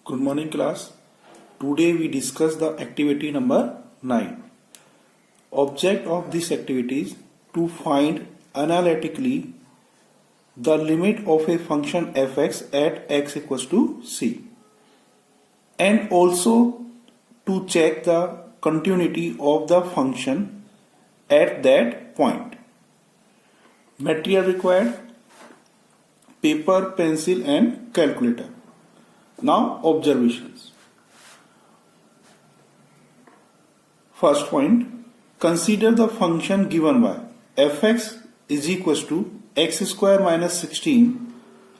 Good morning class. Today we discuss the activity number 9. Object of this activity is to find analytically the limit of a function fx at x equals to c and also to check the continuity of the function at that point. Material required: paper, pencil and calculator. Now observations. First point, consider the function given by fx is equals to x square minus 16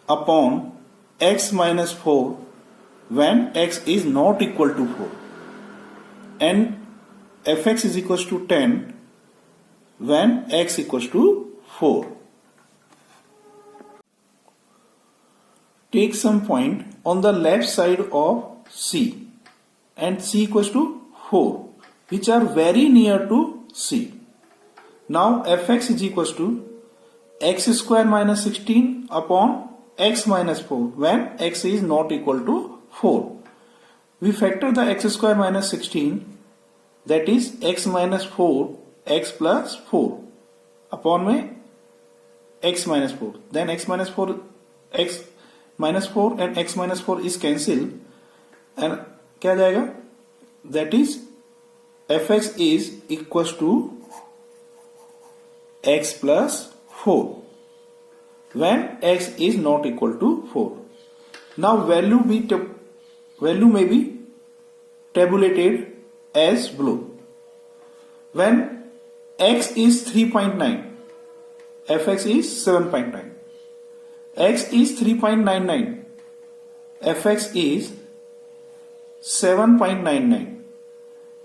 upon x minus 4 when x is not equal to 4 and fx is equals to 10 when x equals to 4. Take some point on the left side of C and C equals to 4 which are very near to C. Now fx is equals to x square minus 16 upon x minus 4 when x is not equal to 4. We factor the x square minus 16, that is x minus 4 x plus 4 upon में x minus 4, then x minus 4 x minus 4 and x minus 4 is cancel and क्या जाएगा, that is fx is equals to x plus 4 when x is not equal to 4. Now value may be tabulated as below. When x is 3.9, fx is 7.9. X is 3.99, fx is 7.99.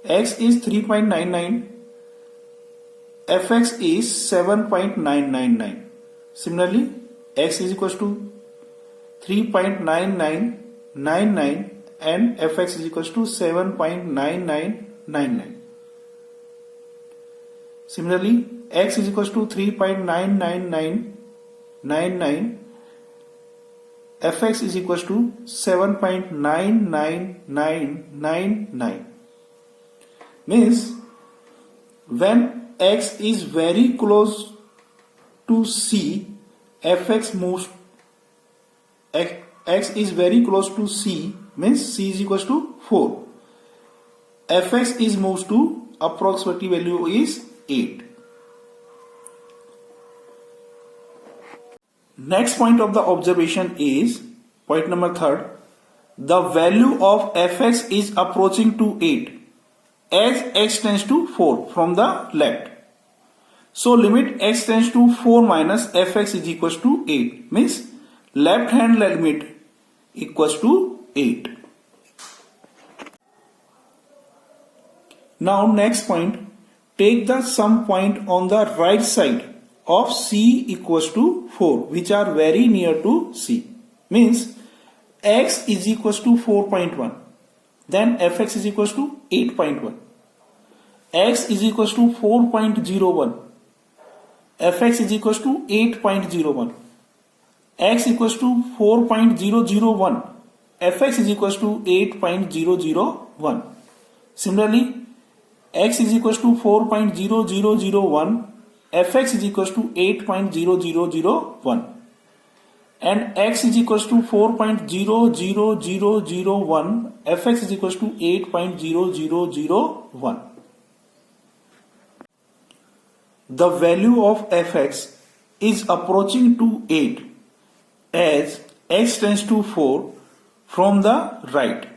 X is 3.99, fx is 7.999. Similarly, x is equals to 3.9999 and fx is equals to 7.9999. Similarly, x is equals to 3.99999, fx is equals to 7.99999. Means when x is very close to C, fx moves, x is very close to C means C is equals to 4. fx is moves to approximately value is 8. Next point of the observation is point number 3. The value of fx is approaching to 8 as x tends to 4 from the left. So limit x tends to 4 minus fx is equals to 8 means left hand limit equals to 8. Now next point, take the sum point on the right side of C equals to 4 which are very near to C. Means x is equals to 4.1, then fx is equals to 8.1. X is equals to 4.01, fx is equals to 8.01. X equals to 4.001, fx is equals to 8.001. Similarly, x is equals to 4.0001, fx is equals to 8.0001 and x is equals to 4.00001, fx is equals to 8.0001. The value of fx is approaching to 8 as x tends to 4 from the right.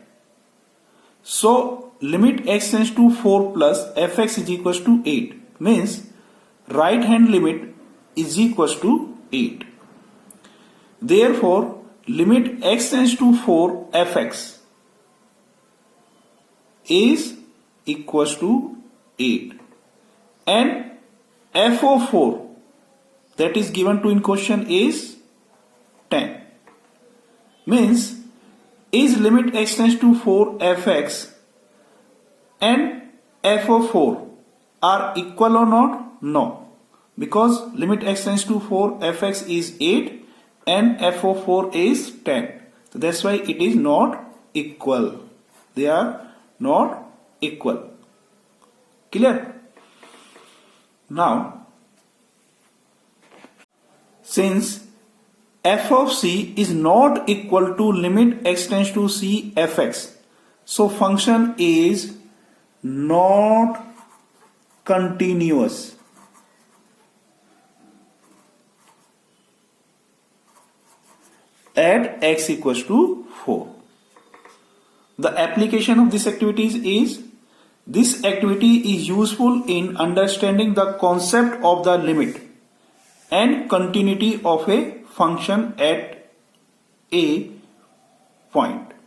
So limit x tends to 4 plus fx is equals to 8 means right hand limit is equals to 8. Therefore limit x tends to 4 fx is equals to 8 and f of 4 that is given to in question is 10. Means is limit x tends to 4 fx and f of 4 are equal or not? No, because limit x tends to 4 fx is 8 and f of 4 is 10. So that's why it is not equal. They are not equal. Clear? Now, since f of c is not equal to limit x tends to c fx, so function is not continuous. At x equals to 4. The application of this activity is this activity is useful in understanding the concept of the limit and continuity of a function at a point.